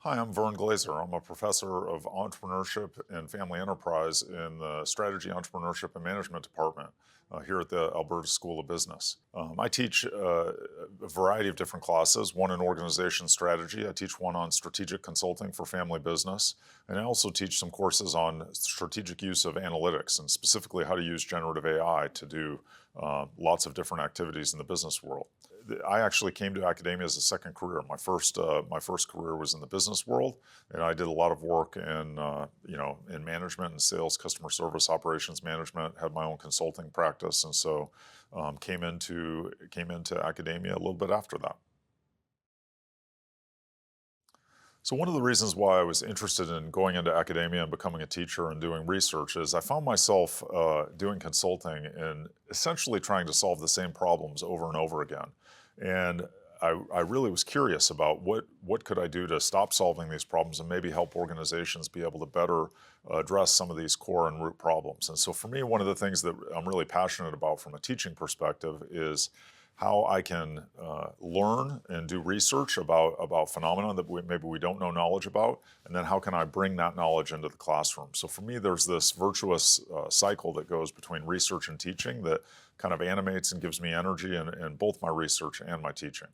Hi, I'm Vern Glaser. I'm a professor of entrepreneurship and family enterprise in the strategy, entrepreneurship, and management department here at the Alberta School of Business. I teach a variety of different classes, one in organization strategy. I teach one on strategic consulting for family business. And I also teach some courses on strategic use of analytics and specifically how to use generative AI to do lots of different activities in the business world. I actually came to academia as a second career. My first career was in the business world, and I did a lot of work in in management and sales, customer service, operations management. Had my own consulting practice, and so came into academia a little bit after that. So one of the reasons why I was interested in going into academia and becoming a teacher and doing research is I found myself doing consulting and essentially trying to solve the same problems over and over again. And I really was curious about what could I do to stop solving these problems and maybe help organizations be able to better address some of these core and root problems. And so for me, one of the things that I'm really passionate about from a teaching perspective is how I can learn and do research about phenomena that maybe we don't know knowledge about, and then how can I bring that knowledge into the classroom. So for me, there's this virtuous cycle that goes between research and teaching that kind of animates and gives me energy in both my research and my teaching.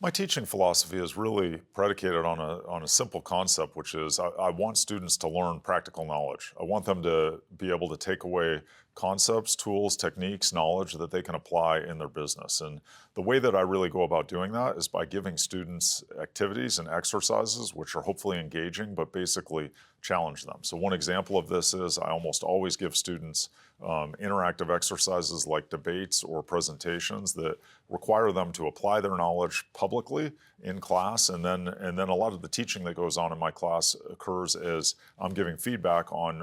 My teaching philosophy is really predicated on a simple concept, which is I want students to learn practical knowledge. I want them to be able to take away concepts, tools, techniques, knowledge that they can apply in their business. And the way that I really go about doing that is by giving students activities and exercises which are hopefully engaging, but basically challenge them. So one example of this is I almost always give students interactive exercises like debates or presentations that require them to apply their knowledge publicly in class, and then a lot of the teaching that goes on in my class occurs as I'm giving feedback on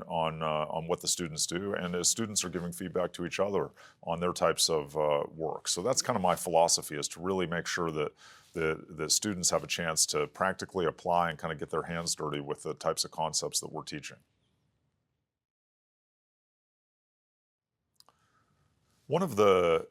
what the students do, and as students are giving feedback to each other on their types of work. So that's kind of my philosophy, is to really make sure that the students have a chance to practically apply and kind of get their hands dirty with the types of concepts that we're teaching. One of the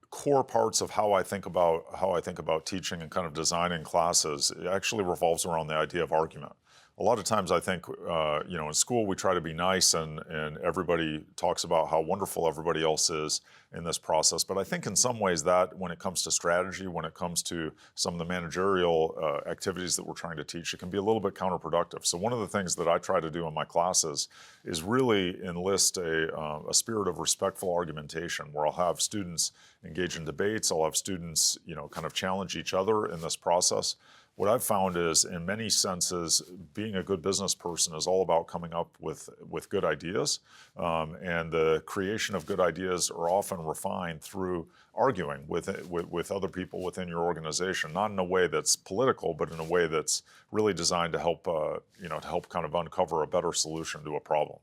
core parts of how I think about teaching and kind of designing classes, it actually revolves around the idea of argument. A lot of times I think, in school we try to be nice and everybody talks about how wonderful everybody else is in this process. But I think in some ways that when it comes to strategy, when it comes to some of the managerial activities that we're trying to teach, it can be a little bit counterproductive. So one of the things that I try to do in my classes is really enlist a spirit of respectful argumentation, where I'll have students engage in debates. I'll have students, kind of challenge each other in this process. What I've found is, in many senses, being a good business person is all about coming up with good ideas. And the creation of good ideas are often refined through arguing with other people within your organization, not in a way that's political, but in a way that's really designed to help, to help kind of uncover a better solution to a problem.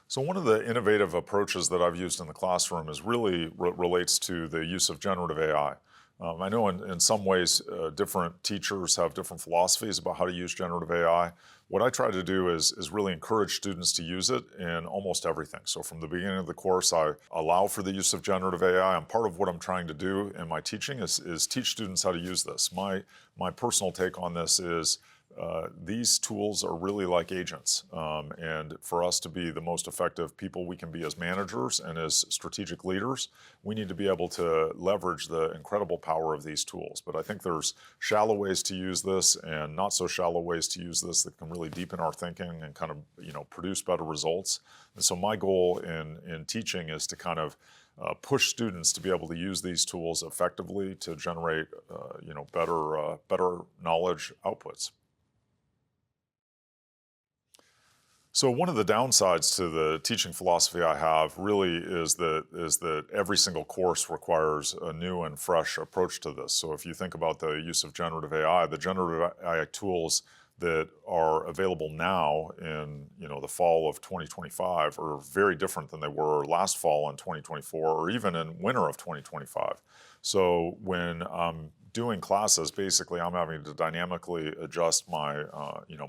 So one of the innovative approaches that I've used in the classroom is really relates to the use of generative AI. I know in some ways different teachers have different philosophies about how to use generative AI. What I try to do is really encourage students to use it in almost everything. So from the beginning of the course, I allow for the use of generative AI, and part of what I'm trying to do in my teaching is teach students how to use this. My personal take on this is these tools are really like agents. And for us to be the most effective people we can be as managers and as strategic leaders, we need to be able to leverage the incredible power of these tools. But I think there's shallow ways to use this and not so shallow ways to use this that can really deepen our thinking and kind of, produce better results. And so my goal in teaching is to kind of push students to be able to use these tools effectively to generate, better knowledge outputs. So one of the downsides to the teaching philosophy I have really is that every single course requires a new and fresh approach to this. So if you think about the use of generative AI, the generative AI tools that are available now in the fall of 2025 are very different than they were last fall in 2024 or even in winter of 2025. So when I'm doing classes, basically I'm having to dynamically adjust my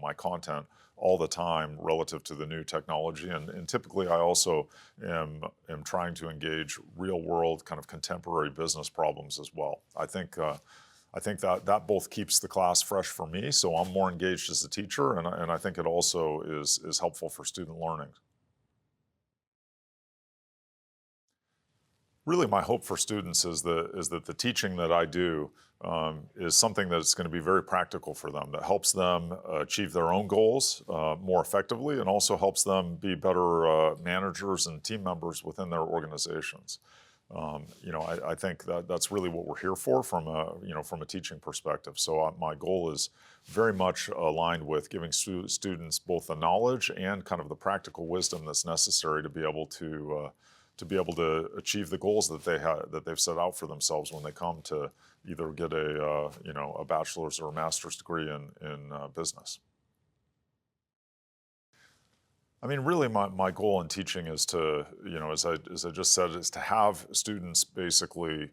my content all the time relative to the new technology, and typically I also am trying to engage real world kind of contemporary business problems as well. I think that both keeps the class fresh for me, so I'm more engaged as a teacher, and I think it also is helpful for student learning. Really, my hope for students is that the teaching that I do is something that's going to be very practical for them, that helps them achieve their own goals more effectively, and also helps them be better managers and team members within their organizations. I think that that's really what we're here for from a teaching perspective. So my goal is very much aligned with giving students both the knowledge and kind of the practical wisdom that's necessary to be able to achieve the goals that they've set out for themselves when they come to either get a bachelor's or a master's degree in business. I mean, really, my goal in teaching is to, as I just said, is to have students basically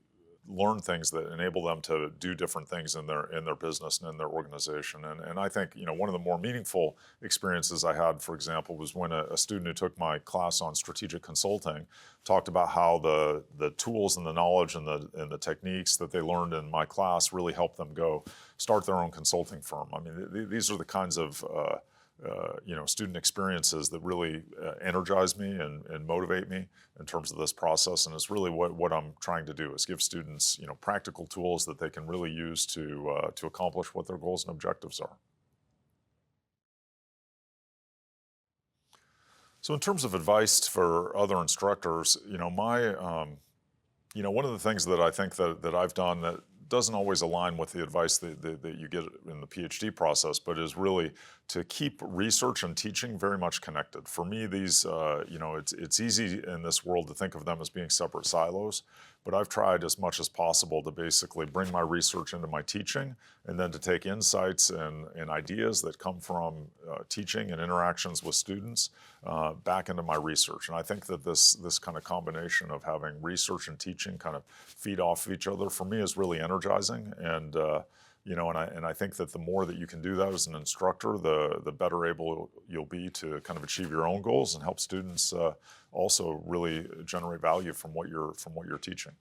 learn things that enable them to do different things in their business and in their organization. And I think, one of the more meaningful experiences I had, for example, was when a student who took my class on strategic consulting talked about how the tools and the knowledge and the techniques that they learned in my class really helped them go start their own consulting firm. I mean, these are the kinds of student experiences that really energize me and motivate me in terms of this process. And it's really what I'm trying to do is give students, practical tools that they can really use to accomplish what their goals and objectives are. So in terms of advice for other instructors, one of the things that I think that I've done that doesn't always align with the advice that you get in the PhD process, but is really to keep research and teaching very much connected. For me, these, it's easy in this world to think of them as being separate silos, but I've tried as much as possible to basically bring my research into my teaching, and then to take insights and ideas that come from teaching and interactions with students back into my research. And I think that this kind of combination of having research and teaching kind of feed off of each other for me is really energizing. And I think that the more that you can do that as an instructor, the better able you'll be to kind of achieve your own goals and help students also really generate value from what you're teaching.